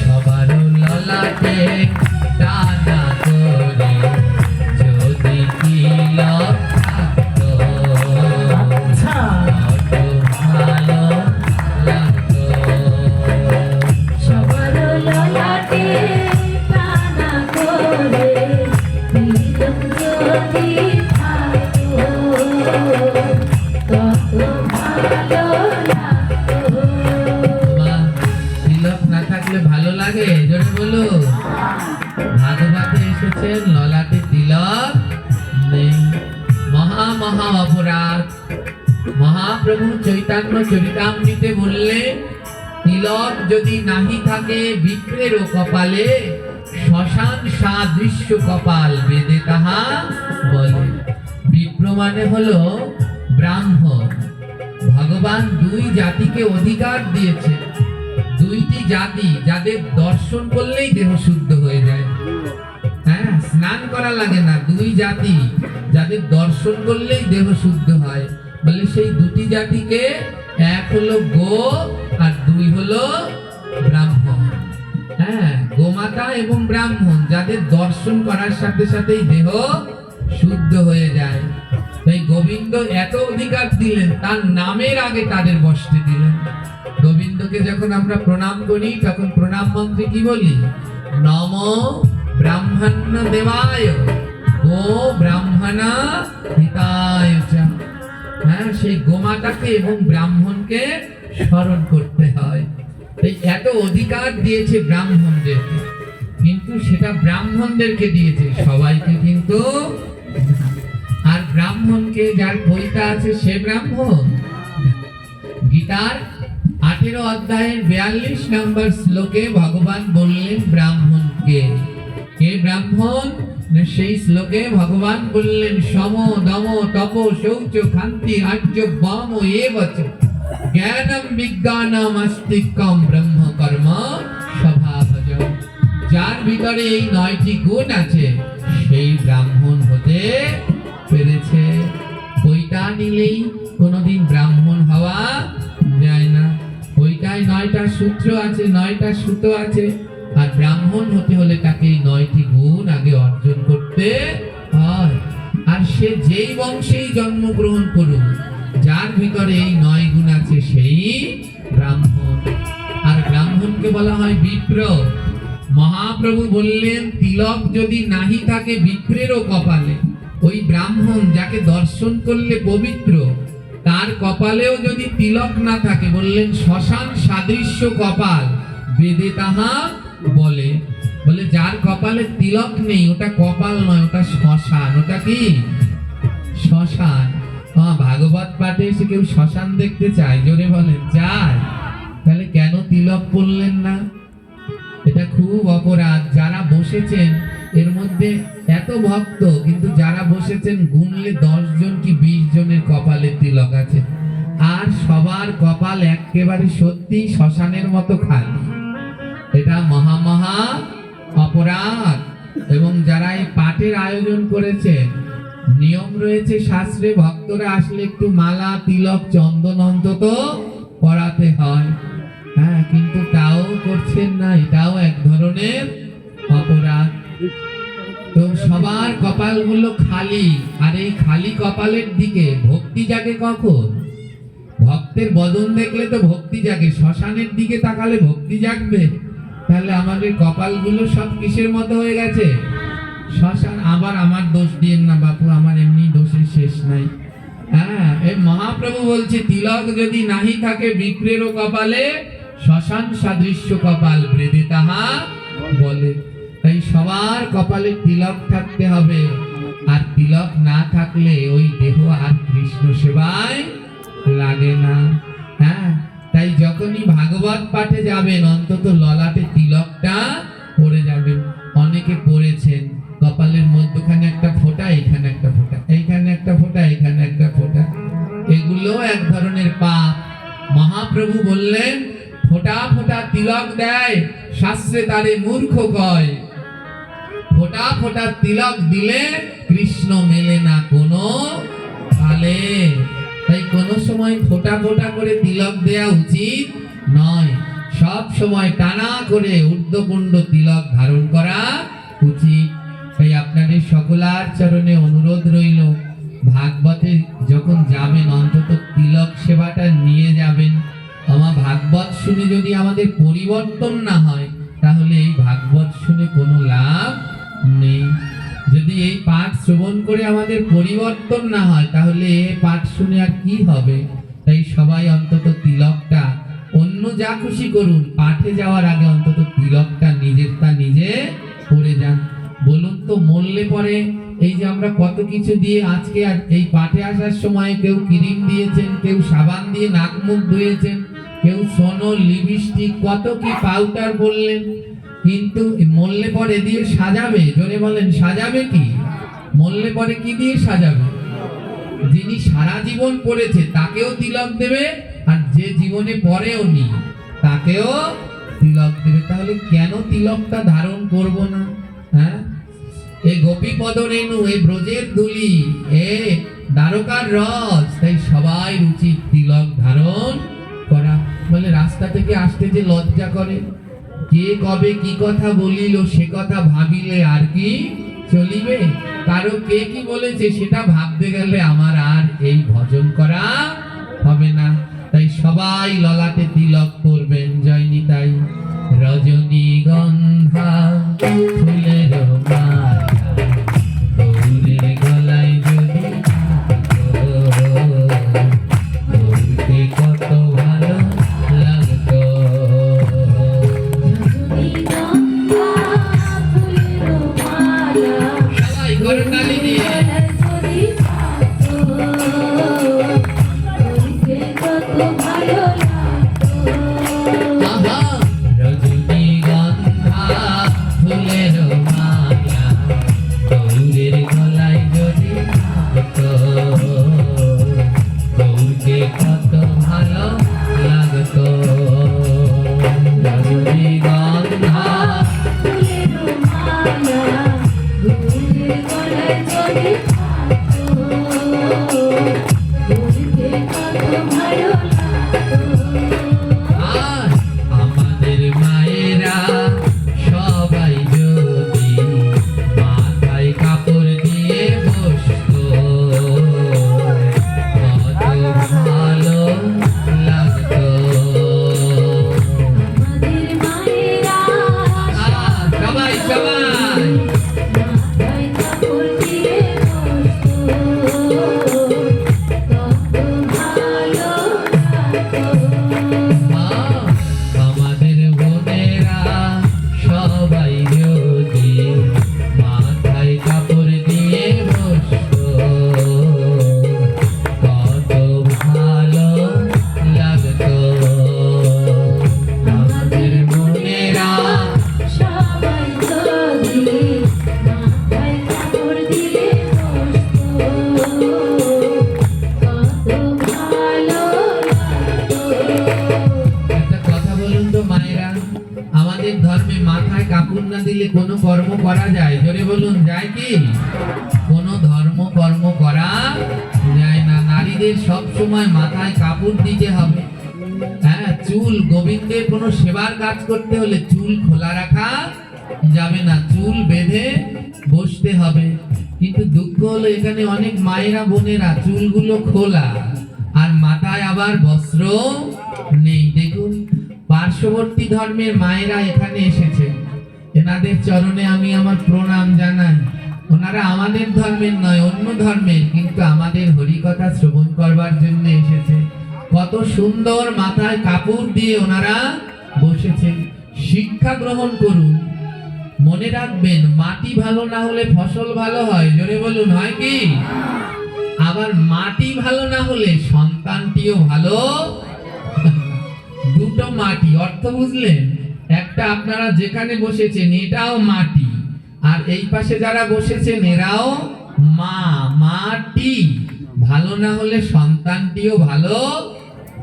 সবার ললাটে টানা করে যদি তিলক থাকতো কত ভালো লাগতো। সবার ললাটে টানা করে তিলক যদি থাকতো কত ভালো লাগতো। মা, তিলক না থাকলে ভালো লাগে? জোরে বলো। ভাগবতে এসেছেন ললাটে তিলক নেই, মহা মহা অপরাধ। মহাপ্রভু চৈতন্য চরিতামৃতে বললেন তিলক যদি নাহি থাকে বিপ্রের কপালে শ্মশান সাদৃশ্য কপাল বেদে তাহা বলে। বিপ্র মানে হলো ব্রাহ্মণ। ভগবান দুই জাতিকে অধিকার দিয়েছে, দুইটি জাতি যাদের দর্শন করলেই দেহ শুদ্ধ হয়ে যায়। হ্যাঁ, স্নান করা লাগে না। দুই জাতি যাদের দর্শন করলেই দেহ শুদ্ধ হয়, বলে সেই দুটি জাতিকে, এক হলো গো আর দুই হলো ব্রাহ্মণ। হ্যাঁ, গোমাতা এবং ব্রাহ্মণ যাদের দর্শন করার সাথে সাথেই দেহ শুদ্ধ হয়ে যায়। তাই গোবিন্দ এত অধিকার দিলেন, তার নামের আগে তাদের বসতে দিলেন। গোবিন্দকে যখন আমরা প্রণাম করি তখন প্রণাম মন্ত্রে কি বলি? নম ব্রাহ্মণ দেবায় গো ব্রাহ্মণা হিতায় চ। হ্যাঁ, সেই গোমাতাকে এবং ব্রাহ্মণকে স্মরণ করতে হয়। তাই এত অধিকার দিয়েছে ব্রাহ্মণদেরকে, কিন্তু সেটা ব্রাহ্মণদেরকে দিয়েছে, সবাইকে কিন্তু। আর ব্রাহ্মণকে যার পৈতা আছে সে ব্রাহ্মণ। গীতার 18 অধ্যায়ের 42 নম্বর শ্লোকে ভগবান বললেন ব্রাহ্মণকে। কে ব্রাহ্মণ? সেই শ্লোকে ভগবান বললেন সম দম তপ শৌচ খান্তি আর্য বাম এবচ জ্ঞানম বিজ্ঞানম আস্তিক্যম ব্রহ্ম কর্ম স্বভাবজ। যার ভিতরে এই 9টি গুণ আছে সেই ব্রাহ্মণ হতে পেরেছে। পৈতা নিলেই কোনোদিন ব্রাহ্মণ হওয়া যায় না। পৈতায় 9টা সূত্র আছে, 9টা সুতো আছে। আর ব্রাহ্মণ হতে হলে তাকে এই 9টি গুণ আগে অর্জন করতে হয়। আর সে যেই বংশেই জন্মগ্রহণ করুক, যার ভিতরে এই 9 গুণ আছে সেই ব্রাহ্মণ। আর ব্রাহ্মণকে বলা হয় বিপ্র। মহাপ্রভু বললেন তিলক যদি নাহি থাকে বিপ্রেরও কপালে, ওই ব্রাহ্মণ যাকে দর্শন করলে পবিত্র, তার কপালেও যদি তিলক না থাকে, বললেন শ্মশান সাদৃশ্য কপাল বেদে তাহা বলে। বলে যার কপালে তিলক নেই ওটা কপাল নয়, ওটা শ্মশান। ওটা কি? শ্মশান। ভাগবত পাঠে এসে কেউ শ্মশান দেখতে চায়? জোরে বলেন চায়। তাহলে কেন তিলক পড়লেন না? এটা খুব অপরাধ। যারা বসেছেন এর মধ্যে এত ভক্ত, কিন্তু যারা বসেছেন গুনলে 10 জন কি 20 জনের কপালে তিলক আছে। আর সবার কপাল একেবারে সত্যি শ্মশানের মতো খালি। এটা মহা মহা অপরাধ। এবং যারা এই পাঠের আয়োজন করেছেন, নিয়ম রয়েছে শাস্ত্রে, ভক্তরা আসলে একটু মালা তিলক চন্দন অন্তত পরাতে হয়। হ্যাঁ, কিন্তু তাও করছেন না, এটাও এক ধরনের অপরাধ। তো সবার কপালগুলো খালি। আর এই খালি কপালের দিকে ভক্তি জাগে কখন? ভক্তের বদন দেখলে তো ভক্তি জাগে। শ্মশানের দিকে তাকালে ভক্তি জাগবে? তাহলে আমাদের কপালগুলো সব কিসের মতো হয়ে গেছে? শ্মশান। আবার আমার দোষ দিয়েন না বাপু, আমার এমনি দোষের শেষ নাই। হ্যাঁ, এই মহাপ্রভু বলছে তিলক যদি নাহি থাকে বিপ্রেরও কপালে শ্মশান সাদৃশ্য কপাল বেদে তাহা বলে। তাই সবার কপালে তিলক থাকতে হবে। আর তিলক না থাকলে ওই দেহ আর কৃষ্ণ সেবায় লাগে না। হ্যাঁ, তাই যখনই ভাগবত পাঠে যাবেন অন্তত ললাটে তিলকটা পরে যাবেন। অনেকে পড়েছেন কপালের মধ্যখানে একটা ফোঁটা, এখানে একটা ফোঁটা, এইখানে একটা ফোঁটা, এখানে একটা ফোঁটা। এগুলো এক ধরনের পাপ। মহাপ্রভু বললেন ফোঁটা ফোঁটা তিলক দেয়, শাস্ত্রে তারে মূর্খ কয়। ফোঁটা ফোঁটা তিলক দিলে কৃষ্ণ মেলে না কোনো কালে। তাই কোনো সময় ফোঁটা ফোঁটা করে তিলক দেয়া উচিত নয়। সব সময় টানা করে ঊর্ধ্বপুণ্ড তিলক ধারণ করা উচিত। তাই আপনাদের সকলার চরণে অনুরোধ রইল, ভাগবতে যখন যাবেন অন্তত তিলক সেবাটা নিয়ে যাবেন। আমার ভাগবত শুনে যদি আমাদের পরিবর্তন না হয়, তাহলে এই ভাগবত শুনে কোনো লাভ নেই। যদি এই পাঠ শ্রবণ করে আমাদের পরিবর্তন না হয়, তাহলে এই পাঠ শুনে আর কি হবে? তাই সবাই অন্তত তিলকটা, অন্য যা খুশি করুন, পাঠে যাওয়ার আগে অন্তত তিলকটা নিজেরটা নিজে করে যান। বলুন তো, মরলে পরে এই যে আমরা কত কিছু দিয়ে আজকে আর এই পাঠে আসার সময় কেউ ক্রিম দিয়েছেন, কেউ সাবান দিয়ে নাক মুখ ধুয়েছেন, কেউ সোনো, লিপস্টিক, কত কি পাউডার বললেন, কিন্তু মরলে পরে দিয়ে সাজাবে? জোরে বলেন, সাজাবে কি? মরলে পরে কি দিয়ে সাজাবে? যিনি সারা জীবন পড়েছে তাকেও তিলক দেবে, আর যে জীবনে পরেও নি তাকেও তিলক দেবে। তাহলে কেন তিলকটা ধারণ করব না? হ্যাঁ, এই গোপীপদ রেণু, এই ব্রজের ধুলি, এ দ্বারকার রস, তাই সবাই উচিত তিলক ধারণ করা। বলে রাস্তা থেকে আসতে যে লজ্জা করে, কে কবে কি কথা বলিল সে কথা ভাবিলে আর কি চলিবে? কারো কে কি বলেছে সেটা ভাবতে গেলে আমার আর এই ভজন করা হবে না। তাই সবাই ললাটে তিলক করবেন। জয় নিতাই। রজনীগন্ধা ফুলের মালা গৌরের গলায় যদি গৌরকে কত ভালো লাগতো। রজনীগন্ধা ফুলের মালা সবাই করতালি দিয়ে যদি থাকতো, গৌরকে কত ভালো লাগতো। আহা, রজনীগন্ধা ফুলের মালা গৌরের গলায় যদি থাকতো, গৌরকে কত ভালো লাগতো। রজনীগন্ধা ফুলের মালা গৌরের গলায় যদি থাকতো, গৌরকে কত ভালো লাগতো। আর আমাদের মায়েরা সবাই যদি মাথায় কাপড় দিয়ে বসতো, কত ভালো লাগতো। আমাদের মায়েরা সবাই সবাই মাথায় কাপড় দিয়ে বসতো, কত ভালো লাগতো। আমাদের বোনেরা সবাই যদি মাথায় কাপড় দিয়ে বসতো, কত ভালো লাগতো। আমাদের বোনেরা সবাই যদি মাথায় কাপড় দিয়ে বসতো, কত ভালো লাগতো। একটা কথা বলুন তো মায়েরা, আমাদের ধর্মে মাথায় কাপড় না দিলে কোনো কর্ম করা যায়? জোরে বলুন, যায় কি? কোনো ধর্ম কর্ম করা যায় না। নারীদের সব সময় মাথায় কাপড় দিতে হবে। হ্যাঁ, চুল, গোবিন্দের কোনো সেবার কাজ করতে হলে চুল খোলা রাখা যাবে না, চুল বেঁধে বসতে হবে। কিন্তু দুঃখ হলো এখানে অনেক মায়েরা বোনেরা চুলগুলো খোলা, আর মাথায় আবার বস্ত্র নেই। দেখুন, পার্শ্ববর্তী ধর্মের মায়েরা এখানে এসেছে, এনাদের চরণে আমি আমার প্রণাম জানাই। ওনারা আমাদের ধর্মের নয়, অন্য ধর্মের, কিন্তু আমাদের হরিকথা শ্রবণ করবার জন্য এসেছে। কত সুন্দর মাথায় কাপড় দিয়ে ওনারা বসেছেন। শিক্ষা গ্রহণ করুন। মনে রাখবেন, মাটি ভালো না হলে ফসল ভালো হয়। জোরে বলুন, হয় কি? আবার মাটি ভালো না হলে সন্তানটিও ভালো। দুটো মাটি, অর্থ বুঝলেন? একটা আপনারা যেখানে বসেছেন এটাও মাটি, আর এই পাশে যারা বসেছেন এরাও মাটি। ভালো না হলে সন্তানটিও ভালো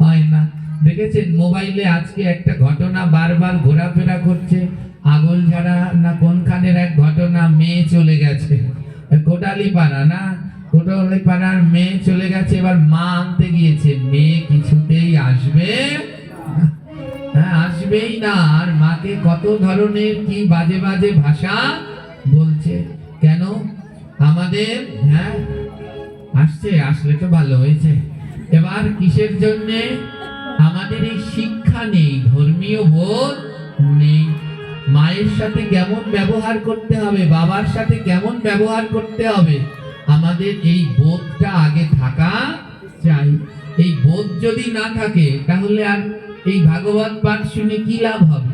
হয় না। দেখেছেন মোবাইলে আজকে একটা ঘটনা বারবার ঘোরাফেরা করছে, আগলঝাড়া না কোনখানের এক ঘটনা, মেয়ে চলে গেছে কোটালীপাড়া না, কোটালীপাড়ার মেয়ে চলে গেছে। এবার মা আনতে গিয়েছে, মেয়ে কিছুতেই আসবে, হ্যাঁ আসবে আসবেই না, আর মাকে কত ধরনের কি বাজে বাজে ভাষা বলছে। কেন আমাদের, হ্যাঁ আসছে, আসলে তো ভালো হয়েছে। এবার কিসের জন্যে? আমাদের এই শিক্ষা নেই, ধর্মীয় বোধ নেই। মায়ের সাথে কেমন ব্যবহার করতে হবে, বাবার সাথে কেমন ব্যবহার করতে হবে, আমাদের এই বোধটা আগে থাকা চাই। এই বোধ যদি না থাকে তাহলে আর এই ভাগবত পাঠ শুনে কি লাভ হবে?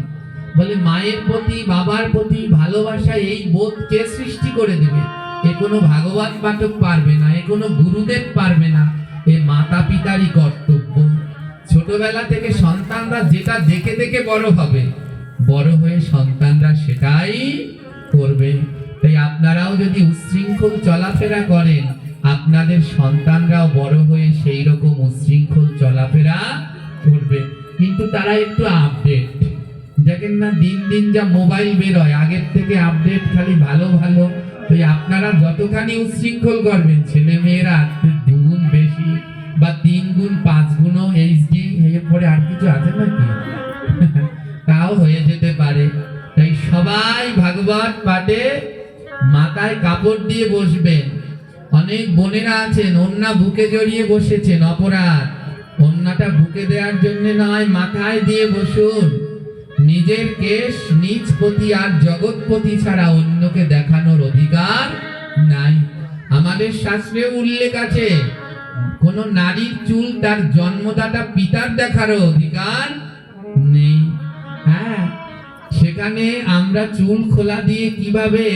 বলে মায়ের প্রতি বাবার প্রতি ভালোবাসা, এই বোধ কে সৃষ্টি করে দেবে? এ কোনো ভাগবত পাঠক পারবে না, এ কোনো গুরুদেব পারবে না, এ মাতা পিতারই কর্তব্য। ছোটবেলা থেকে সন্তানরা যেটা দেখে দেখে বড় হবে, বড় হয়ে সন্তানরা সেটাই করবে। তাই আপনারাও যদি উচ্ছৃঙ্খল চলাফেরা করেন, আপনাদের সন্তানরাও বড় হয়ে সেই রকম উচ্ছৃঙ্খল চলাফেরা করবে। কিন্তু তারা একটু আপডেট, দেখেন না দিন দিন যা মোবাইল বেরোয়, আগের থেকে আপডেট খালি ভালো ভালো। তাই আপনারা যতখানি উচ্ছৃঙ্খল করবেন, ছেলে মেয়েরা দুগুণ বেশি বা 3 গুণ 5 গুণও এইচডি এরপরে আর কিছু আছে নাকি তাও হয়ে যেতে পারে। তাই সবাই ভাগবত পাঠে মাথায় কাপড় দিয়ে বসবেন। অনেক বোনেরা আছেন ওন্না বুকে জড়িয়ে বসেছেন, অপরাধ। ওন্নাটা বুকে দেওয়ার জন্য নয়, মাথায় দিয়ে বসুন। নিজের কেশ নিজ পতি আর জগৎপতি ছাড়া অন্যকে দেখানোর অধিকার নাই। আমাদের শাস্ত্রে উল্লেখ আছে, কোন নারীর চুল তার জন্মদাতা পিতার দেখারও অধিকার নেই। হ্যাঁ, সেখানে আমরা চুল খোলা দিয়ে কিভাবে,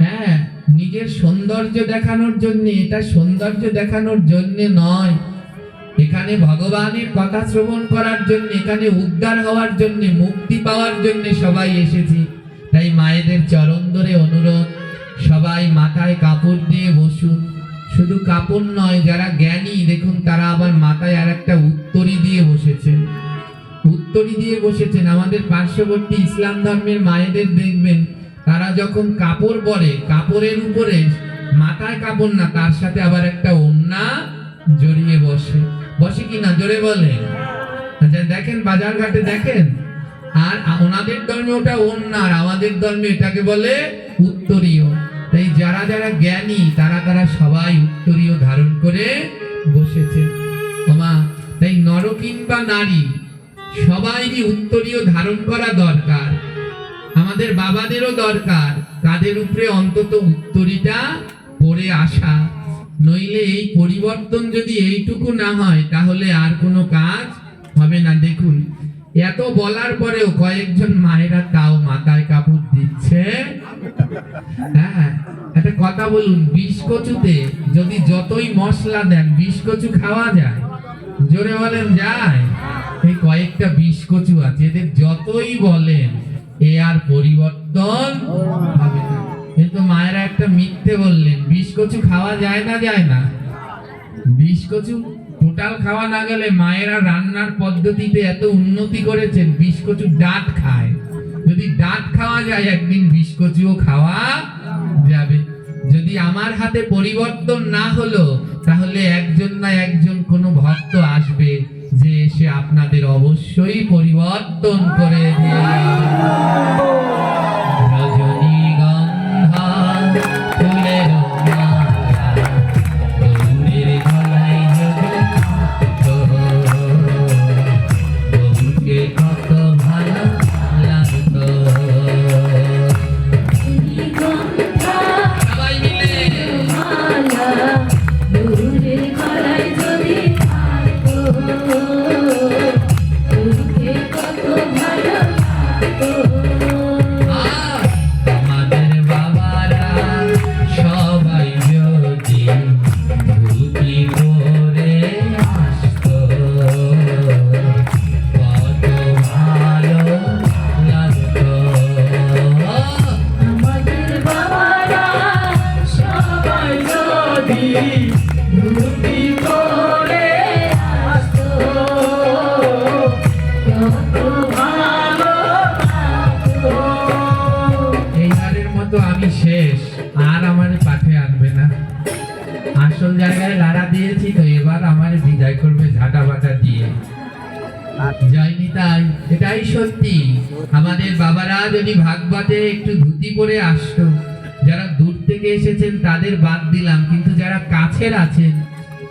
হ্যাঁ, নিজের সৌন্দর্য দেখানোর জন্য, এটা সৌন্দর্য দেখানোর জন্য নয়। এখানে ভগবানের কথা শ্রবণ করার জন্য, এখানে উদ্ধার হওয়ার জন্য, মুক্তি পাওয়ার জন্য সবাই এসেছি। তাই মায়েদের চরণ ধরে অনুরোধ, সবাই মাথায় কাপড় দিয়ে বসুন। শুধু কাপড় নয়, যারা জ্ঞানী দেখুন তারা আবার মাথায় আর একটা উত্তরী দিয়ে বসেছেন। উত্তরী দিয়ে বসেছেন। আমাদের পার্শ্ববর্তী ইসলাম ধর্মের মায়েদের দেখবেন, তারা যখন কাপড় পরে, কাপড়ের উপরে মাথায় কাপড় না, তার সাথে আবার একটা ওড়না জড়িয়ে বসে। বসে কিনা জোরে বলে? আচ্ছা দেখেন, বাজার ঘাটে দেখেন। আর ওনাদের ধর্মে ওটা ওড়না, আর আমাদের ধর্মে এটাকে বলে উত্তরীয়। তাই যারা যারা জ্ঞানী তারা তারা সবাই উত্তরীয় ধারণ করে বসেছে। ওমা, তাই নর কিংবা নারী সবাইরই উত্তরীয় ধারণ করা দরকার। আমাদের বাবাদেরও দরকার তাদের উপরে অন্তত উত্তরীটা পরে আসা। নইলে এই পরিবর্তন যদি এইটুকু না হয় তাহলে আর কোনো কাজ হবে না। দেখুন, এত বলার পরেও কয়েকজন মায়েরা তাও মাথায় কাপড় দিচ্ছে। হ্যাঁ, একটা কথা বলুন, বিষ কচুতে যদি যতই মশলা দেন, বিষ কচু খাওয়া যায়? জোরে বলেন, যায়? এই কয়েকটা বিষ কচু আছে, এদের যতই বলেন এ আর পরিবর্তন হবে না। কিন্তু মায়েরা একটা মিথ্যে বললেন, বিষ কচু খাওয়া যায় না, যায় না? বিষ কচু টোটাল খাওয়া না গেলে মায়েরা রান্নার পদ্ধতিতে এত উন্নতি করেছেন, বিষ কচু ডাঁট খায়। যদি ডাঁট খাওয়া যায়, একদিন বিষ কচুও খাওয়া যাবে। যদি আমার হাতে পরিবর্তন না হলো, তাহলে একজন না একজন কোনো ভক্ত আসবে, যে এসে আপনাদের অবশ্যই পরিবর্তন করে দিয়ে রজনীগন্ধা ফুলের মালা গৌরীর গলায় গৌরকে কত ভালো লাগতো। সবাই মিলে আমাদের বাবারা সবাই যদি ধুতি পরে আসতো, কত ভালো লাগতো। আমাদের বাবারা সবাই যদি ধুতি পরে আসতো, কত ভালো লাগতো। এইবারের মতো আমি শেষ, আর আমার পাঠে আনবে না। আসল জায়গায় লাড়া দিয়েছি তো, এবার আমার বিদায় করবে ঝাঁটা বাটা দিয়ে। জয় নিতাই। এটাই সত্যি। আমাদের বাবারা যদি ভাগবতে একটু ধুতি পরে আসতো, যারা দূর থেকে এসেছেন তাদের বাদ দিলাম, কিন্তু যারা কাছের আছেন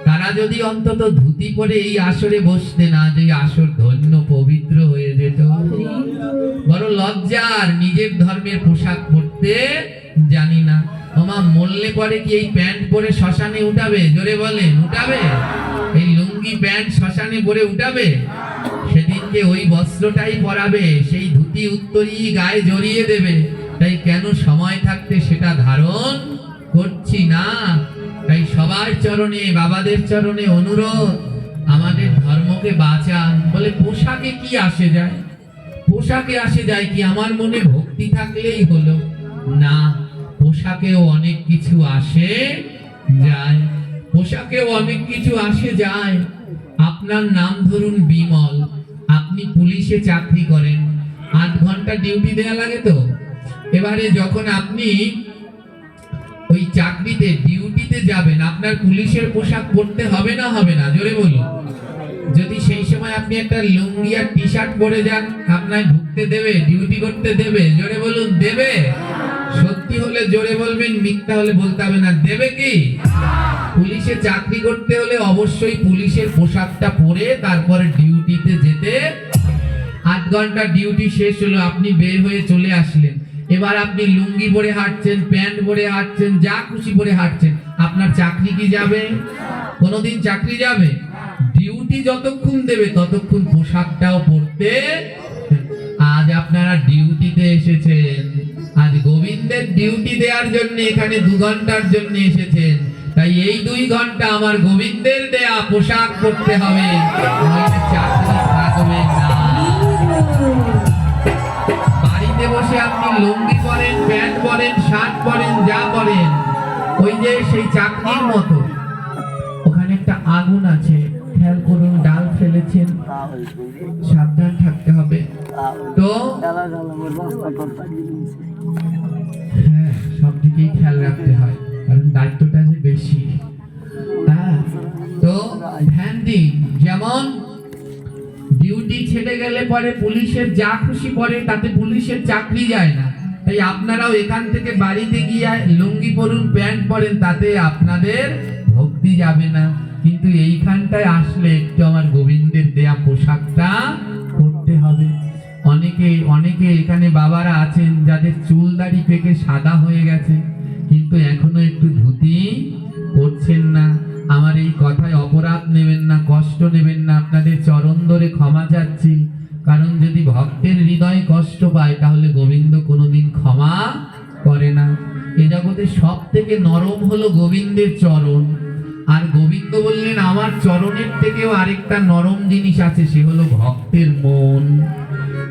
তারা যদি অন্তত ধুতি পরে এই আসরে বসতে, না যে আসর ধন্য পবিত্র হয়ে যেত। বড় লজ্জার, নিজের ধর্মের পোশাক পরতে জানি না। ওমা, মরলে পরে কি এই প্যান্ট পরে শ্মশানে উঠাবে? জোরে বলেন, উঠাবে? এই লুঙ্গি প্যান্ট শ্মশানে পরে উঠাবে? সেদিনকে ওই বস্ত্রটাই পরাবে, সেই ধুতি উত্তরী গায়ে জড়িয়ে দেবে। তাই কেন সময় থাকতে সেটা ধারণ করছি না? তাই সবার চরণে, বাবাদের চরণে অনুরোধ, আমাদের ধর্মকে বাঁচান। বলে পোশাকে কি আসে যায়? পোশাকে আসে যায় কি? আমার মনে ভক্তি থাকলেই হলো না। পোশাকেও অনেক কিছু আসে যায়, পোশাকেও অনেক কিছু আসে যায়। আপনার নাম ধরুন বিমল, আপনি পুলিশে চাকরি করেন, 8 ঘন্টা ডিউটি দেয়া লাগে তো। এবারে যখন আপনি ওই চাকরিতে ডিউটিতে যাবেন, আপনার পুলিশের পোশাক পরতে হবে না? হবে না? জোরে বলুন। যদি সেই সময় আপনি একটা লুঙ্গি আর টি শার্ট পরে যান, আপনার ঢুকতে দেবে? ডিউটি করতে দেবে? জোরে বলুন, দেবে? সত্যি হলে জোরে বলবেন, মিথ্যা হলে বলতে হবে না। দেবে কি? পুলিশে চাকরি করতে হলে অবশ্যই পুলিশের পোশাকটা পরে তারপরে ডিউটিতে যেতে। 8 ঘন্টা ডিউটি শেষ হলো, আপনি বের হয়ে চলে আসলেন। এবার আপনি লুঙ্গি পরে হাঁটছেন, প্যান্ট পরে হাঁটছেন, যা খুশি পরে হাঁটছেন, আপনার চাকরি কি যাবে? কোনোদিন চাকরি যাবে? ডিউটি যতক্ষণ দেবে ততক্ষণ পোশাকটাও পরতে। আজ আপনারা ডিউটিতে এসেছেন, আজ গোবিন্দের ডিউটি দেওয়ার জন্য এখানে 2 ঘন্টার জন্য এসেছেন। তাই এই 2 ঘন্টা আমার গোবিন্দের দেয়া পোশাক পরতে হবে, নইলে চাকরি থাকবে না। বাড়িতে বসে আপনি লুঙ্গি পরেন, প্যান্ট পরেন, শার্ট পরেন, যা পরেন, ওই যে সেই চাকরির মতো। ওখানে একটা আগুন আছে, খেয়াল করুন, ডাল ফেলেছেন, সাবধান থাকতে হবে। তো হ্যাঁ, সব দিকেই খেয়াল রাখতে হয়, কারণ দায়িত্বটা যে বেশি। হ্যাঁ, তো ধ্যান দিন। যেমন ডিউটি ছেড়ে গেলে পরে পুলিশের যা খুশি পরে, তাতে পুলিশের চাকরি যায় না। তাই আপনারাও এখান থেকে বাড়িতে গিয়ে লুঙ্গি পরুন, প্যান্ট পরেন, তাতে আপনাদের ভক্তি যাবে না। কিন্তু এইখানটায় আসলে একটু আমার গোবিন্দের দেয়া পোশাকটা পরতে হবে। অনেকে এখানে বাবারা আছেন যাদের চুল দাড়ি পেকে সাদা হয়ে গেছে, কিন্তু এখনো একটু ধুতি পরছেন না। আমার এই কথায় অপরাধ নেবেন না, কষ্ট নেবেন না, আপনাদের চরণ ধরে ক্ষমা চাচ্ছি। কারণ যদি ভক্তের হৃদয় কষ্ট পায় তাহলে গোবিন্দ কোনোদিন ক্ষমা করে না। এ জগতে সব থেকে নরম হলো গোবিন্দের চরণ। আর গোবিন্দ বললেন, আমার চরণের থেকেও আরেকটা নরম জিনিস আছে, সে হলো ভক্তের মন।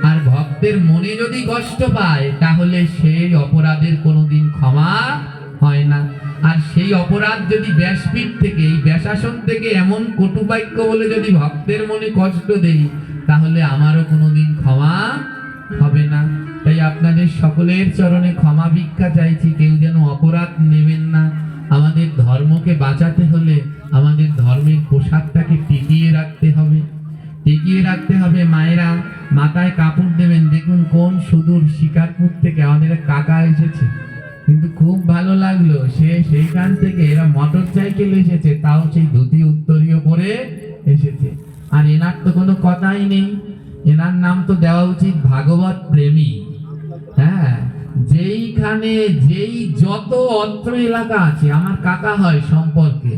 আর ভক্তের মনে যদি কষ্ট পায় তাহলে সেই অপরাধের কোনোদিন ক্ষমা হয় না। আর সেই অপরাধ যদি ব্যাসপীঠ থেকে, এই ব্যাসাসন থেকে এমন কটু বাক্য বলে যদি ভক্তের মনে কষ্ট দেই, তাহলে আমারও কোনোদিন ক্ষমা হবে না। তাই আপনাদের সকলের চরণে ক্ষমা ভিক্ষা চাইছি, কেউ যেন অপরাধ নেবেন না। আমাদের ধর্মকে বাঁচাতে হলে আমাদের ধর্মের পোশাকটাকে টিকিয়ে রাখতে হবে, টিকিয়ে রাখতে হবে। মায়েরা মাথায় কাপড় দেবেন। দেখুন কোন সুদূর শিকারপুর থেকে আমাদের এক কাকা এসেছে, কিন্তু খুব ভালো লাগলো, সেইখান থেকে এরা মোটর সাইকেল এসেছে, তাও সেই ধুতি উত্তরীয় পরে এসেছে। আর এনার তো কোনো কথাই নেই, এনার নাম তো দেওয়া উচিত ভাগবত প্রেমী। হ্যাঁ, যেইখানে যেই যত অত্র এলাকা আছে, আমার কাকা হয় সম্পর্কে,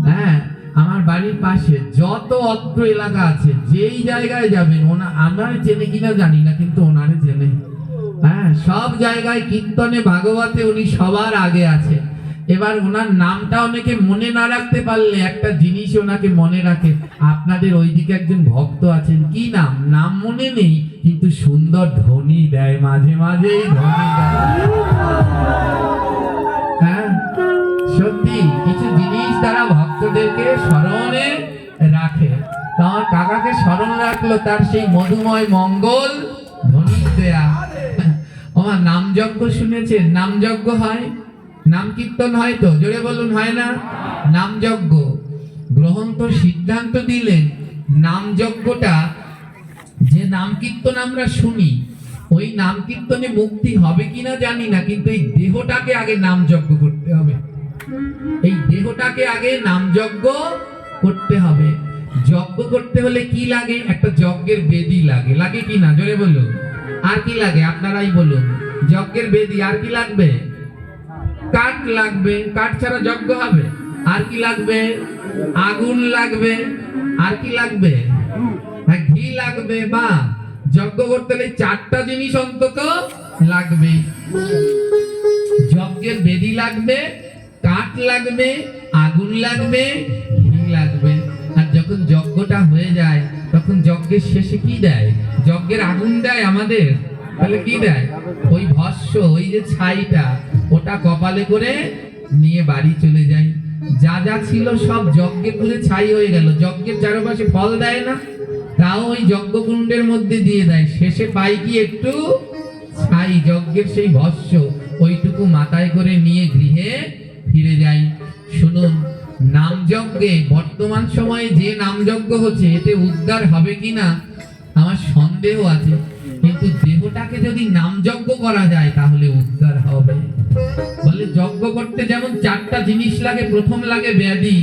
হ্যাঁ, আমার বাড়ির পাশে যত অত্র এলাকা আছে, যেই জায়গায় যাবেন, আমার চেনে কিনা জানি না, কিন্তু ওনারে চেনে। হ্যাঁ, সব জায়গায় কীর্তনে ভাগবতে উনি সবার আগে আছে। এবার ওনার নামটা অনেকে মনে না রাখতে পারলে একটা জিনিস ওনাকে মনে রাখে। আপনাদের ওইদিকে একজন ভক্ত আছেন, কি নাম? নাম মনে নেই, কিন্তু সুন্দর ধ্বনি দেয়, মাঝে মাঝেই ধ্বনি দেয়। হ্যাঁ, সত্যি কিছু জিনিস তারা ভক্তদেরকে স্মরণে রাখে। তো আমার কাকাকে স্মরণ রাখলো তার সেই মধুময় মঙ্গল ধ্বনি দেয়া। আমার নাম যজ্ঞ শুনেছেন? নাম যজ্ঞ হয়, নাম কীর্তন হয় তো, জোরে বলুন, হয় না? নাম যজ্ঞ গ্রহণ তো সিদ্ধান্ত দিলেন নাম যজ্ঞটা নাম কীর্তন আমরা শুনি, ওই নাম কীর্তনে মুক্তি হবে কিনা জানি না, কিন্তু এই দেহটাকে আগে নাম যজ্ঞ করতে হবে। এই দেহটাকে আগে নাম যজ্ঞ করতে হবে। যজ্ঞ করতে হলে কি লাগে? একটা যজ্ঞের বেদী লাগে, লাগে কি না জোরে বলুন। আর কি লাগে আপনারাই বলুন। যজ্ঞের বেদী, আর কি লাগবে? কাঠ লাগবে, কাঠ ছাড়া যজ্ঞ হবে। আর কি লাগবে? আগুন লাগবে। আর কি লাগবে? হ্যাঁ, ঘি লাগবে। বা যজ্ঞ করতে হলে চারটা জিনিস অন্তত লাগবে। যজ্ঞের বেদী লাগবে, কাঠ লাগবে, আগুন লাগবে, ঘি লাগবে। আর যখন যজ্ঞটা হয়ে যায় তখন যজ্ঞের শেষে কি দেয়? যজ্ঞের আগুন দেয় আমাদের। তাহলে কি দেয়? ওই ভস্য, ওই যে ছাইটা, ওটা কপালে করে নিয়ে বাড়ি চলে যায়। যা যা ছিল সব যজ্ঞে পুরে ছাই হয়ে গেল। যজ্ঞের চারপাশে ফল দেয় না, তাও ওই যজ্ঞকুণ্ডের মধ্যে দিয়ে দেয়। শেষে পাই কি? একটু ছাই, যজ্ঞের সেই ভস্য, ওইটুকু মাথায় করে নিয়ে গৃহে ফিরে যায়। শুনুন, নাম যজ্ঞে বর্তমান সময়ে যে নাম যজ্ঞ হচ্ছে, এতে উদ্ধার হবে কিনা আমার সন্দেহ আছে, কিন্তু দেহটাকে যদি নাম যজ্ঞ করা যায় তাহলে উদ্ধার হবে। বলে যজ্ঞ করতে যেমন চারটা জিনিস লাগে। প্রথম লাগে বেদী,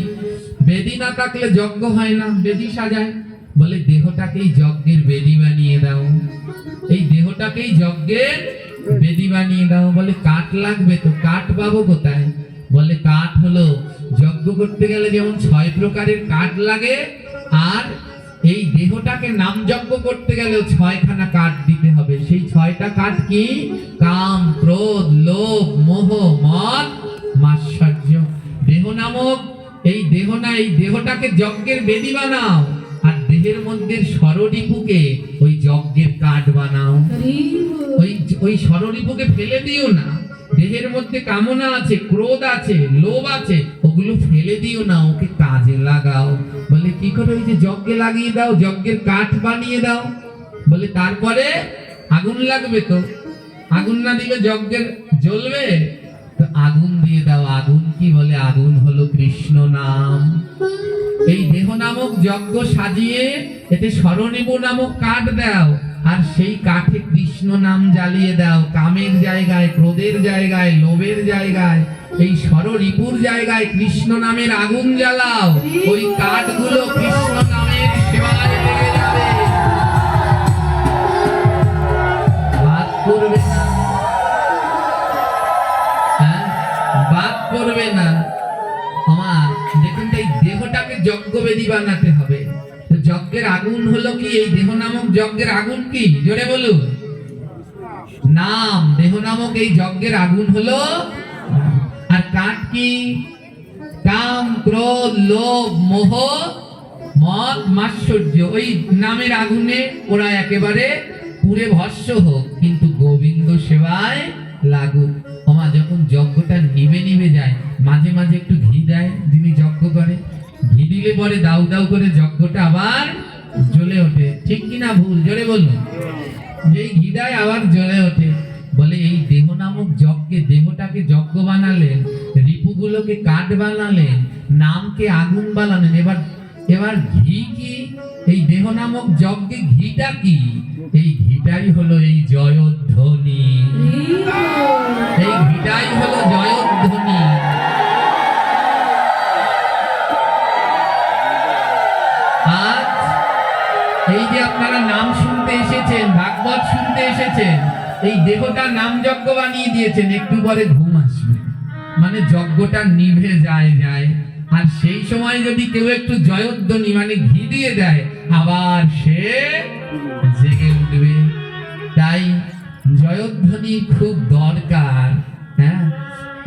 বেদী না থাকলে যজ্ঞ হয় না, বেদী সাজায়। বলে দেহটাকেই যজ্ঞের বেদী বানিয়ে দাও, এই দেহটাকেই যজ্ঞের বেদী বানিয়ে দাও। বলে কাঠ লাগবে, তো কাঠ পাবো কোথায়? বলে কাঠ হলো, যজ্ঞ করতে গেলে যেমন 6 প্রকারের কাঠ লাগে, আর এই দেহটাকে নাম যজ্ঞ করতে গেলেও 6খানা কাঠ দিতে হবে। সেই 6টা কাঠ কি? কাম, ক্রোধ, লোভ, মোহ, মদ, মাৎসর্য। দেহ নামক এই দেহ না, এই দেহটাকে যজ্ঞের বেদী বানাও, আর দেহের মধ্যে ষড়রিপুকে ওই যজ্ঞের কাঠ বানাও। ওই ষড়রিপুকে ফেলে দিও না। দেহের মধ্যে কামনা আছে, ক্রোধ আছে, লোভ আছে, ওগুলো ফেলে দিও না, ওকে কাজে লাগাও। বলে কি করে? ওই যে যজ্ঞে লাগিয়ে দাও, যজ্ঞের কাঠ বানিয়ে দাও। বলে তারপরে আগুন লাগবে, তো আগুন না দিলে যজ্ঞের জ্বলবে, তো আগুন দিয়ে দাও। আগুন কি? বলে আগুন হলো কৃষ্ণ নাম। এই দেহ নামক যজ্ঞ সাজিয়ে এতে স্মরণীব নামক কাঠ দাও, আর সেই কাঠে কৃষ্ণ নাম জ্বালিয়ে দাও। কামের জায়গায়, ক্রোধের জায়গায়, লোভের জায়গায়, এই ষড়রিপুর জায়গায় কৃষ্ণ নামের আগুন জ্বালাও। ওই কাঠগুলো কৃষ্ণ নামের সেবায় লেগে যাবে। বাদ করবে না, হ্যাঁ, বাদ করবে না। আমার দেখুন, এই দেহটাকে যজ্ঞবেদী বানাতে হবে। যজ্ঞের আগুন হলো কি? এই দেহ নামক যজ্ঞের আগুন কি? জোরে বলুন। নাম। দেহ নামক এই যজ্ঞের আগুন হলো। আর কাঠ কি? কাম, ক্রোধ, লোভ, মোহ, মদ, মাৎসর্য। ওই নামের আগুনে ওরা একেবারে পুরে ভস্য হোক, কিন্তু গোবিন্দ সেবায় লাগুক। ওমা, যখন যজ্ঞটা নিভে নিভে যায়, মাঝে মাঝে একটু ঘি দেয় যিনি যজ্ঞ করে। ঘি দিলে পরে দাউ দাউ করে যজ্ঞটা আবার জ্বলে ওঠে। ঠিক কিনা ভুল? জোরে বলুন। যেই ঘি দেয় আবার জ্বলে ওঠে। বলে এই দেহ নামক যজ্ঞে দেহটাকে যজ্ঞ বানালেন, রিপুগুলোকে কাঠ বানালেন, নামকে আগুন বানালেন। এবার ঘি কি? এই দেহ নামক যজ্ঞে ঘিটা কি? এই ঘিটাই হলো এই জয়ধ্বনি। এই ঘিটাই হলো জয়ধ্বনি। আজ এই যে আপনারা নাম শুনতে এসেছেন, ভাগবত শুনতে এসেছেন, এই দেহটা নাম যজ্ঞ বানিয়ে দিয়েছেন। একটু পরে ঘুম আসবে, মানে যজ্ঞটা নিভে যায়। আর সেই সময় যদি কেউ একটু জয়ধ্বনি মানে ঘি দিয়ে দেয়, আবার সে জেগে উঠবে। তাই জয়ধ্বনি খুব দরকার। হ্যাঁ,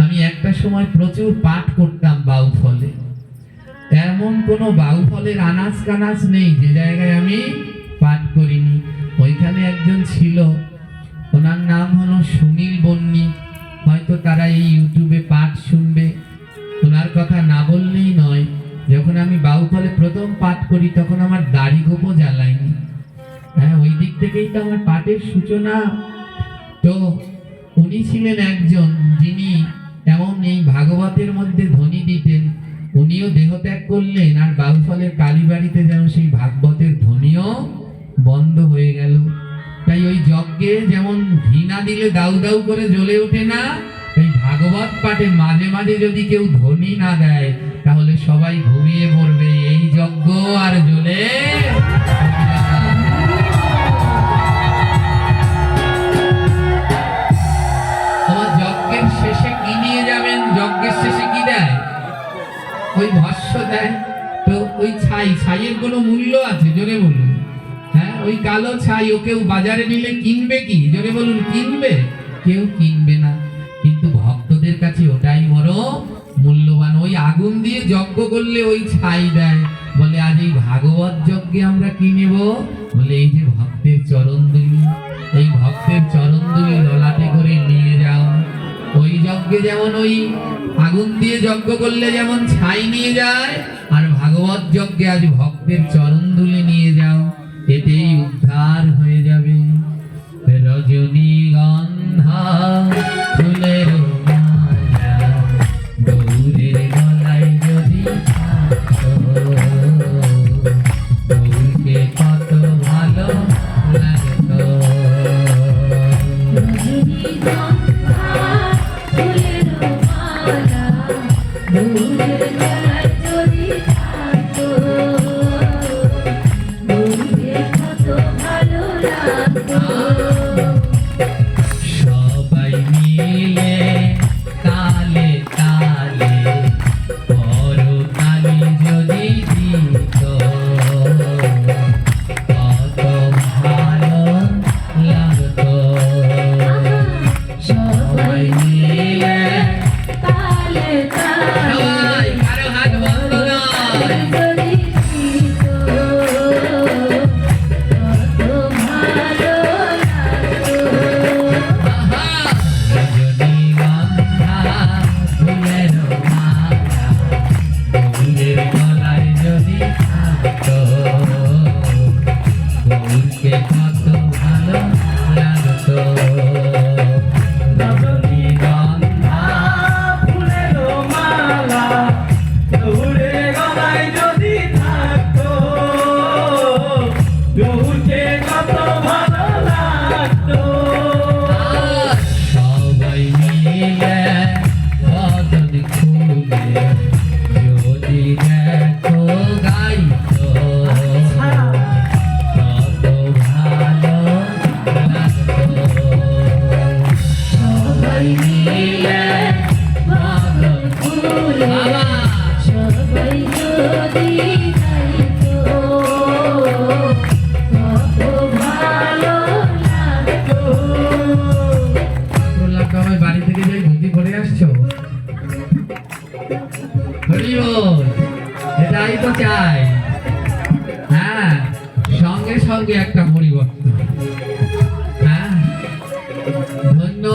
আমি একটা সময় প্রচুর পাঠ করতাম বাউফলে। এমন কোনো বাউফলের আনাজ কানাজ নেই যে জায়গায় আমি পাঠ করিনি। ওইখানে একজন ছিল, ওনার নাম হলো সুনীল বন্নি। হয়তো তারা এই ইউটিউবে পাঠ শুনবে। ওনার কথা না বললেই নয়, যখন আমি বাউফলে প্রথম পাঠ করি তখন আমার দাড়ি গোপও জ্বালাইনি। হ্যাঁ, ওই দিক থেকেই তো আমার পাঠের সূচনা। তো উনি ছিলেন একজন যিনি এমন এই ভাগবতের মধ্যে ধ্বনি দিতেন। উনিও দেহত্যাগ করলেন, আর বাউফলের কালীবাড়িতে যেন সেই ভাগবতের ধ্বনিও বন্ধ হয়ে গেল। তাই ওই যজ্ঞে যেমন ঘি না দিলে দাউ দাউ করে জ্বলে ওঠে না, এই ভাগবত পাঠে মাঝে মাঝে যদি কেউ ধ্বনি না দেয় তাহলে সবাই ঘুমিয়ে পড়বে, এই যজ্ঞ আর জ্বলে আমার যজ্ঞের শেষে কি নিয়ে যাবেন? যজ্ঞের শেষে কি দেয়? ওই ভস্য দেয়। তো ওই ছাইয়ের কোনো মূল্য আছে? জোরে বলুন। হ্যাঁ, ওই কালো ছাই ও কেউ বাজারে নিলে কিনবে কি? জোরে বলুন, কিনবে? কেউ কিনবে না। কিন্তু ভক্তদের কাছে ওটাই বড় মূল্যবান। ওই আগুন দিয়ে যজ্ঞ করলে ওই ছাই দেয়। বলে আজ এই ভাগবত যজ্ঞে আমরা কি নেব? বলে এই যে ভক্তের চরণদুলি, এই ভক্তের চরণদুলি ললাটে করে নিয়ে যাও। ওই যজ্ঞে যেমন ওই আগুন দিয়ে যজ্ঞ করলে যেমন ছাই নিয়ে যায়, আর ভাগবত যজ্ঞে আজ ভক্তের চরণদুলি নিয়ে যাও, এতেই উদ্ধার হয়ে যাবে। রজনীগন্ধা ফুলের মালা গৌরের গলায় যদি থাকতো, গৌরকে কত ভালো লাগতো। সবাই মিলে তালে তালে করতালি যদি দিত, কত ভালো লাগতো। সবাই মিলে সবাই, কারো হাত বন্ধ নয়। রজনীগন্ধা ফুলের মালা গৌরের গলায় যদি থাকতো, গৌরকে কত ভালো লাগতো। রজনীগন্ধা ফুলের মালা গৌরের গলায় যদি থাকতো, গৌরকে কত ভালো লাগতো। সবাই মিলে বদন খুলে যদি দেখো গাইতো, কত ভালো লাগতো। সবাই মিলে বদন খুলে সবাই যদি গাইতো, কত ভালো লাগতো। বললাম তো আমার বাড়ি থেকে যে ধুতি পরে আসছো, হরি বল, এটাই তো চাই। হ্যাঁ, সঙ্গে সঙ্গে একটা পরিবর্তন। হ্যাঁ, ধন্য,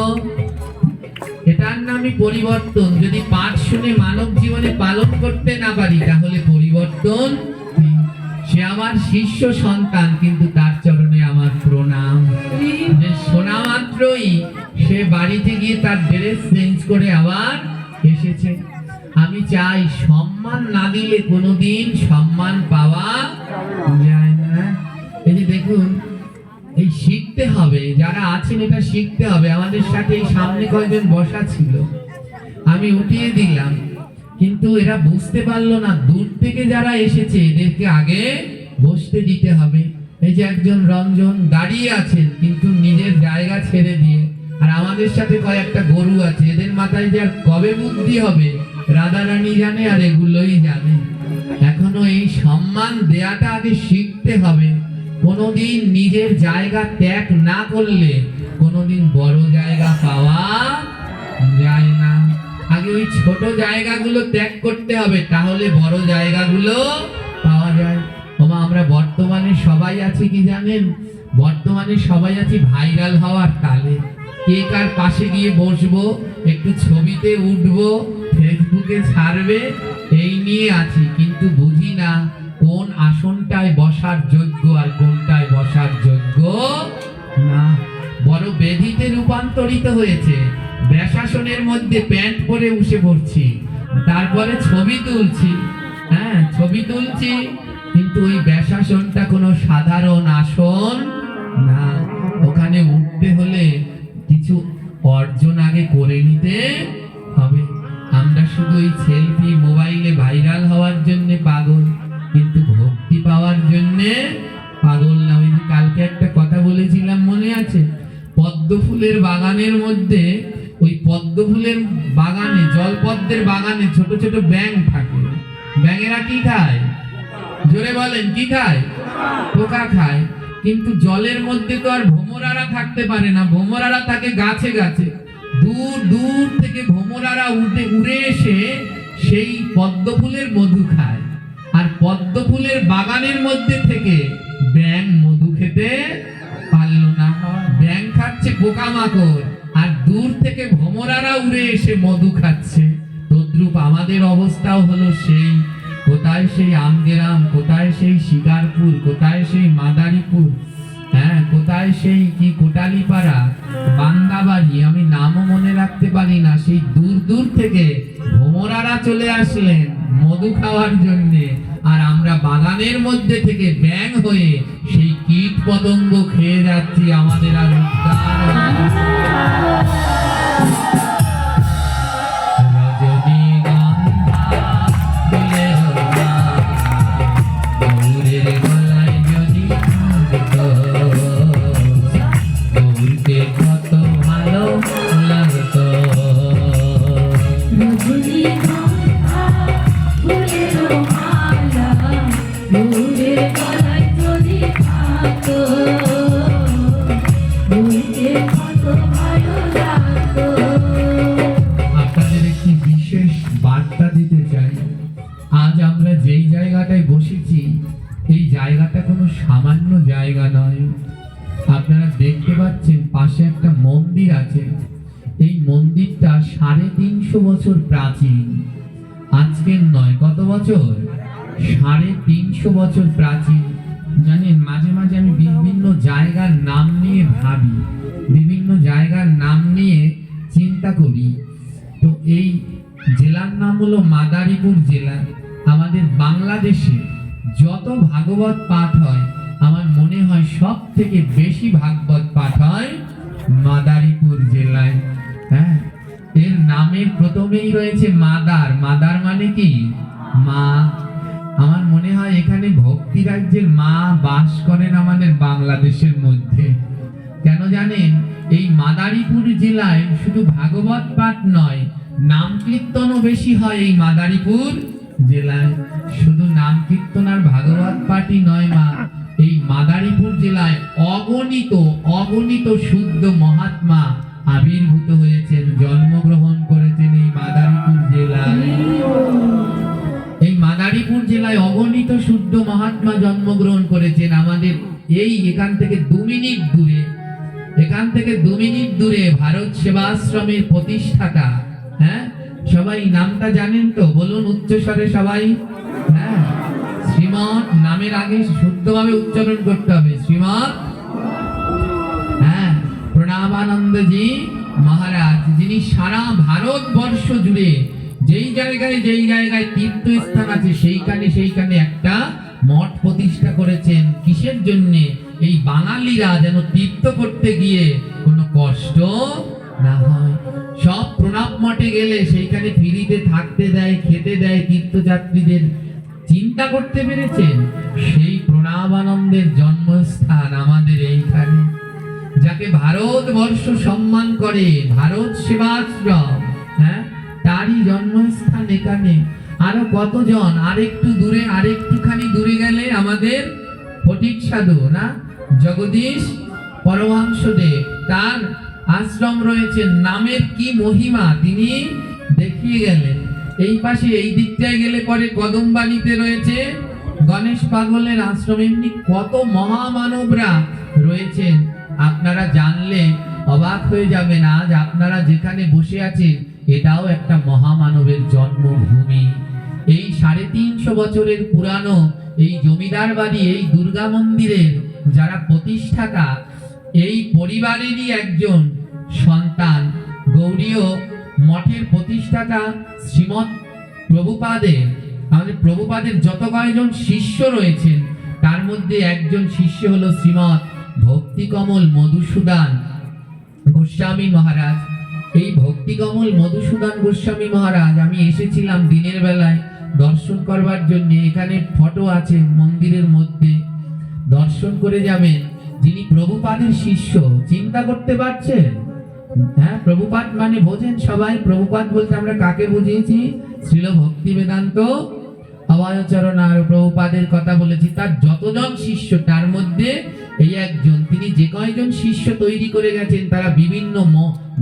এটার নামই পরিবর্তন। যদি পাঠ শুনে মানব জীবনে পালন করতে না পারি তাহলে পরিবর্তন। সে আমার শিষ্য সন্তান, কিন্তু তার চরণে আমার প্রণাম। যে শোনা মাত্রই সে বাড়িতে গিয়ে তার ড্রেস চেঞ্জ করে আবার এসেছে। আমি চাই সম্মান না দিলে কোনোদিন সম্মান পাওয়া যায় না। এই যে দেখুন, এই শিখতে হবে, যারা আছেন এটা শিখতে হবে। আমাদের সাথে এই সামনে কয়েকজন বসা ছিল, আমি উঠিয়ে দিলাম, কিন্তু এরা বুঝতে পারলো না দূর থেকে যারা এসেছে এদেরকে আগে বসতে দিতে হবে। এই যে একজন রঞ্জন দাঁড়িয়ে আছেন কিন্তু নিজের জায়গা ছেড়ে দিয়ে, আর আমাদের সাথে কয়েকটা গরু আছে, এদের মাথায় যে আর কবে বুদ্ধি হবে রাধা রানী জানে, আর এগুলোই জানে। এখনো এই সম্মান দেয়াটা আগে শিখতে হবে। কোনোদিন নিজের জায়গা ত্যাগ না করলে কোনোদিন বড় জায়গা পাওয়া যায় না। আগে ওই ছোট জায়গাগুলো ত্যাগ করতে হবে, তাহলে বড় জায়গাগুলো পাওয়া যায়। ওমা, আমরা বর্তমানে সবাই আছি কি জানেন? বর্তমানে সবাই আছি ভাইরাল হওয়ার তালে। কে কার পাশে গিয়ে বসবো, একটু ছবিতে উঠবো, ফেসবুকে ছাড়বে, এই নিয়ে আছি। কিন্তু বুঝি না কোন আসনটায় বসার যোগ্য আর কোনটায় বসার যোগ্য না। বড় বেধিতে রূপান্তরিত হয়েছে। ব্যাসাসনের মধ্যে প্যান্ট পরে উঠে পড়ছি, তারপরে ছবি তুলছি। হ্যাঁ, ছবি তুলছি, কিন্তু কিন্তু ওই ব্যাসাসনটা কোনো সাধারণ আসন না, ওখানে উঠতে হলে কিছু অর্জন আগে করে নিতে হবে। আমরা শুধু ওই সেলফি মোবাইলে ভাইরাল হওয়ার জন্য পাগল, কিন্তু ভক্তি পাওয়ার জন্য পাগল না। ওই যে কালকে একটা কথা বলেছিলাম মনে আছে, পদ্ম ফুলের বাগানের মধ্যে, ওই পদ্ম ফুলের বাগানে, জলপদ্মের বাগানে ছোট ছোট ব্যাঙ থাকে। ব্যাঙেরা কি খায়? জোরে বলেন, কি খায়? পোকা খায়। কিন্তু জলের মধ্যে তো আর ভোমরারা থাকতে পারে না, ভোমরারা থাকে গাছে গাছে। দূর দূর থেকে ভোমরারা উড়ে এসে সেই পদ্ম ফুলের মধু খায়। আর পদ্ম ফুলের বাগানের মধ্যে থেকে ব্যাঙ মধু খেতে পারলো না, ব্যাঙ খাচ্ছে পোকামাকড়, আর দূর থেকে ভোমরারা উড়ে এসে মধু খাচ্ছে। তদ্রূপ আমাদের অবস্থাও হলো সেই। কোথায় সেই আমগেরাম, কোথায় সেই শিকারপুর, কোথায় সেই মাদারীপুর, হ্যাঁ, কোথায় সেই কি কোটালীপাড়া, বান্দাবাড়ি, আমি নামও মনে রাখতে পারি না। সেই দূর দূর থেকে ভোমরারা চলে আসলেন মধু খাওয়ার জন্যে, আর আমরা বাগানের মধ্যে থেকে ব্যাঙ হয়ে সেই কীট পতঙ্গ খেয়ে যাচ্ছি। আমাদের আর উদ্ধার হয়নি। আপনাদের একটি বিশেষ বার্তা দিতে চাই। আজ আমরা যেই জায়গাটায় বসেছি, এই জায়গাটা কোনো সামান্য জায়গা নয়। আপনারা দেখতে পাচ্ছেন পাশে একটা মন্দির আছে। এই মন্দিরটা 350 বছর প্রাচীন। আজকের নয়, কত বছর? 350 বছর প্রাচীন। জানেন, মাঝে মাঝে আমি বিভিন্ন জায়গার নাম নিয়ে ভাবি, বিভিন্ন জায়গার নাম নিয়ে চিন্তা করি। তো এই জেলার নাম হলো মাদারীপুর জেলা। আমাদের বাংলাদেশে যত ভাগবত পাঠ হয়, আমার মনে হয় সব থেকে বেশি ভাগবত পাঠ হয় মাদারীপুর জেলায়। হ্যাঁ, এর নামের প্রথমেই রয়েছে মাদার। মাদার মানে কি? মা। আমার মনে হয় এখানে ভক্তি রাজ্যের মা বাস করেন আমাদের বাংলাদেশের মধ্যে। কেন জানেন? এই মাদারীপুর জেলায় শুধু ভাগবত পাঠ নয়, নাম কীর্তনও বেশি হয় এই মাদারীপুর জেলায়। শুধু নাম কীর্তন আর ভাগবত পাঠই নয় মা, এই মাদারীপুর জেলায় অগণিত অগণিত শুদ্ধ মহাত্মা আবির্ভূত হয়েছেন, জন্মগ্রহণ করেছেন এই মাদারীপুর জেলায়। এই মাদারীপুর জেলায় অগণিত শুদ্ধ মহাত্মা জন্মগ্রহণ করেছেন। আমাদের এই এখান থেকে 2 মিনিট দূরে, এখান থেকে 2 মিনিট দূরে ভারত সেবাশ্রমের প্রতিষ্ঠাতা, হ্যাঁ, সবাই নামটা জানেন তো? বলুন উচ্চস্বরে সবাই। হ্যাঁ, শ্রীমৎ, নামের আগে শুদ্ধভাবে উচ্চারণ করতে হবে, শ্রীমৎ, হ্যাঁ, প্রণবানন্দজি মহারাজ, যিনি সারা ভারতবর্ষ জুড়ে যেই জায়গায় তীর্থস্থান আছে সেইখানে একটা মঠ প্রতিষ্ঠা করেছেন। কিসের জন্য? এই বাঙালিরা যেন তীর্থ করতে গিয়ে কোনো কষ্ট না হয়। সব প্রণব মঠে গেলে সেইখানে ফ্রিতে থাকতে দেয়, খেতে দেয় তীর্থযাত্রীদের। চিন্তা করতে পেরেছেন? সেই প্রণবানন্দের জন্মস্থান আমাদের এইখানে, যাকে ভারতবর্ষ সম্মান করে, ভারত সেবাশ্রম, হ্যাঁ, তারই জন্মস্থান এখানে। আরো কতজন আরেকটু দূরে, আরেকটুখানি দূরে গেলে আমাদের ফটিক সাধু, না, জগদীশ পরমহংসদেব, তার আশ্রম রয়েছে। নামের কি মহিমা তিনি দেখিয়ে গেলেন। এই পাশে এই দিকটায় গেলে পরে কদমবাড়িতে রয়েছে গণেশ পাগলের আশ্রম। এমনি কত মহামানবরা রয়েছেন, আপনারা জানলে অবাক হয়ে যাবেন। আজ আপনারা যেখানে বসে আছেন, এটাও একটা মহামানবের জন্মভূমি। এই 350 বছরের পুরানো এই জমিদার বাড়ি, এই দুর্গা মন্দিরের যারা প্রতিষ্ঠাতা, এই পরিবারেরই একজন সন্তান। গৌড়ীয় মঠের প্রতিষ্ঠাতা শ্রীমৎ প্রভুপাদের আমাদের প্রভুপাদের যত কয়েকজন শিষ্য রয়েছেন তার মধ্যে একজন শিষ্য হলো শ্রীমৎ ভক্তিকমল মধুসূদন গোস্বামী মহারাজ। এই ভক্তিকমল মধুসূদন গোস্বামী মহারাজ আমি এসেছিলাম দিনের বেলায় দর্শন করবার জন্য। এখানে ফটো আছে মন্দিরের মধ্যে, দর্শন করে যাবেন। যিনি প্রভুপাদের শিষ্য, চিন্তা করতে পারছেন? হ্যাঁ, প্রভুপাদ মানে বোঝেন সবাই। প্রভুপাদ বলতে আমরা কাকে বুঝিয়েছি? শ্রীল ভক্তি বেদান্ত অভয়চরণ আর প্রভুপাদের কথা বলেছি। তার যতজন শিষ্য তার মধ্যে এই একজন। তিনি যে কয়জন শিষ্য তৈরি করে গেছেন তারা বিভিন্ন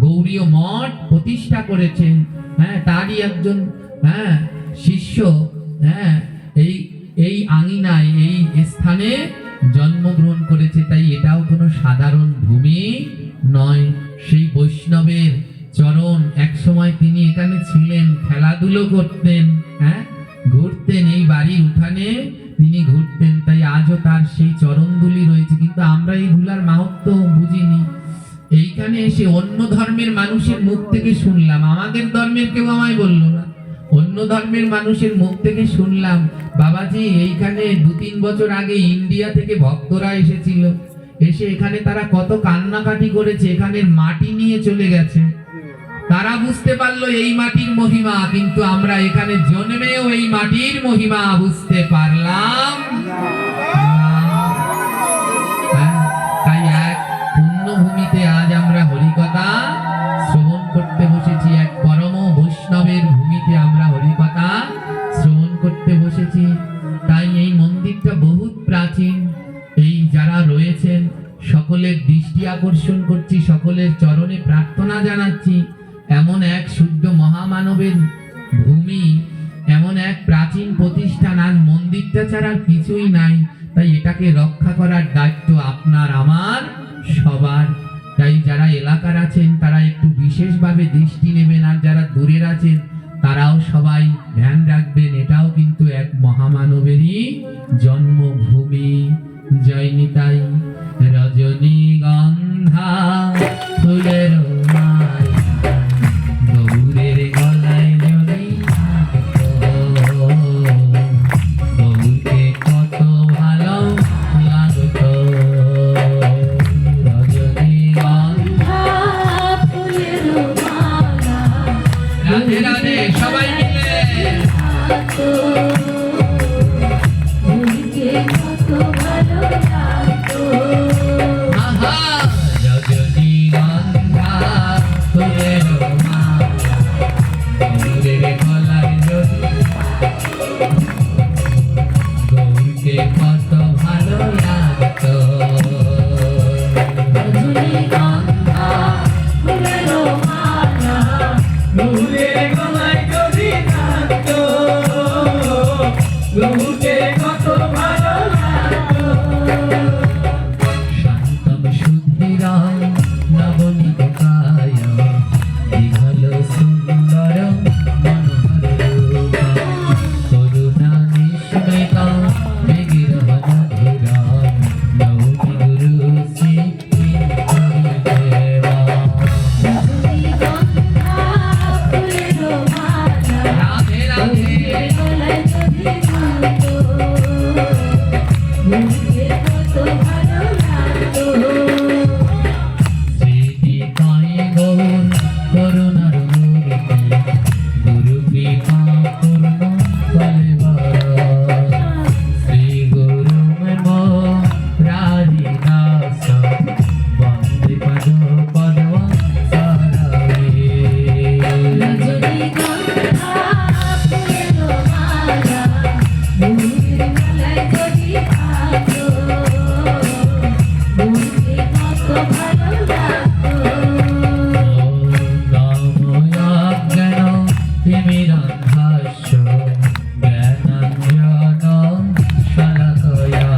গৌড়ীয় মঠ প্রতিষ্ঠা করেছেন। হ্যাঁ, তারই একজন শিষ্য এই আঙিনায় এই স্থানে জন্মগ্রহণ করেছে। তাই এটাও কোনো সাধারণ ভূমি নয়। সেই বৈষ্ণবের চরণ, এক সময় তিনি এখানে ছিলেন, খেলাধুলো করতেন, ঘুরতেন, এই বাড়ির উঠানে তিনি ঘুরতেন। তাই আজও তার সেই চরণধুলি রয়েছে, কিন্তু আমরা এই ধুলার মাহাত্ম্য বুঝিনি। এইখানে এসে অন্য ধর্মের মানুষের মুখ থেকে শুনলাম, আমাদের ধর্মের কেউ আমায় বললো না, অন্য ধর্মের মানুষের মুখ থেকে শুনলাম, বাবাজি এইখানে 2-3 বছর আগে ইন্ডিয়া থেকে ভক্তরা এসেছিল, এসে এখানে তারা কত কান্নাকাটি করেছে, এখানের মাটি নিয়ে চলে গেছে। তারা বুঝতে পারলো এই মাটির মহিমা, কিন্তু আমরা এখানে জন্মেও এই মাটির মহিমা বুঝতে পারলাম না। তাই এক পুণ্যভূমিতে আজ আমরা হরিকথা শ্রবণ করতে বসেছি, এক পরম বৈষ্ণবের ভূমিতে আমরা হরিকথা শ্রবণ করতে বসেছি। তাই এই মন্দিরটা বহুত প্রাচীন। এই যারা রয়েছেন সকলের দৃষ্টি আকর্ষণ করছি, সকলের চরণে প্রার্থনা জানাচ্ছি। এমন এক শুদ্ধ মহামানবের ভূমি, এমন এক প্রাচীন প্রতিষ্ঠান, আজ মন্দিরটা ছাড়া আর কিছুই নাই। তাই এটাকে রক্ষা করার দায়িত্ব আপনার আমার সবার। তাই যারা এলাকার আছেন তারা একটু বিশেষভাবে দৃষ্টি নেবেন, আর যারা দূরের আছেন তারাও সবাই ধ্যান রাখবেন। এটাও কিন্তু এক মহামানবেরই জন্মভূমি। জয় নিতাই। রজনীগন্ধা ফুলের মালা গৌরের গলায় যদি থাকতো, গৌরকে কত ভালো লাগতো। রজনীগন্ধা ফুলের মালা রাধে রাধে সবাই মিলে। ফুলকে কত ভালো লাগতো। আহা, রজনীগন্ধা ফুলের মালা গৌরের গলায় যদি, গৌরকে কত ভালো লাগতো। রজনীগন্ধা ফুলের মালা গৌরের গলায় যদি থাকতো, গৌরকে কত ভালো লাগতো। শান্তম শুদ্ধিরাম নবনীত কায় দীঘল সুন্দর মনোহর রূপ করুণা নিষ্কৃত বিগ্রহ মধুরাম নৌমি গুরু শ্রী দেবা। রজনীগন্ধা ফুলের মালা রাধে রাধে। গলায় যদি থাকতো, ফুলকে কত ভালো লাগতো। শ্রীনিতাই গৌর করুণার মূর্তি গুরু কৃপা পূর্ণ কলেবর। শ্রী গুরু মেম রাধিদাস বন্দে পদ পদম সরবে। রজনীগন্ধা ফুলের মালা গৌরের গলায় যদি থাকতো, ফুলকে কত ভালো লাগতো। রাময়াজ্ঞান তিমিরান্ধাস্য জ্ঞানাঞ্জন শলাকয়া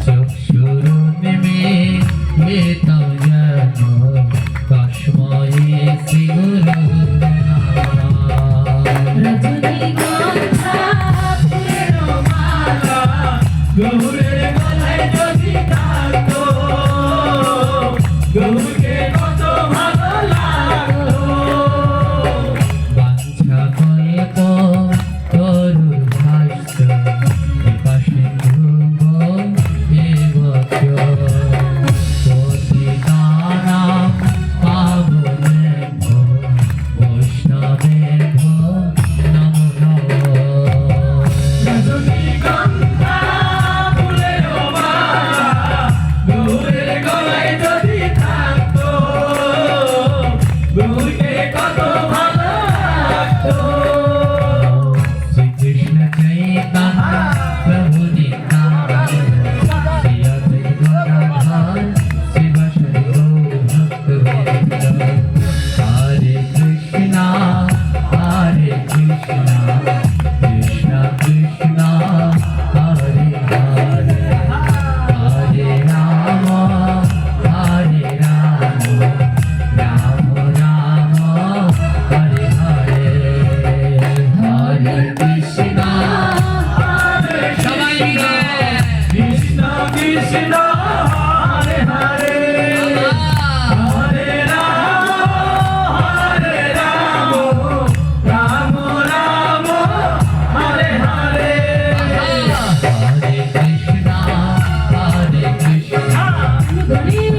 চক্ষুরুন্মিলিतं येन তস্मै শ্রীগুরুবে নমঃ। রজনীগন্ধা ফুলের মালা গৌরের গলায় যদি থাকতো, গৌরকে কত ভালো লাগতো। বাঞ্ছা কল্প তরু গগনে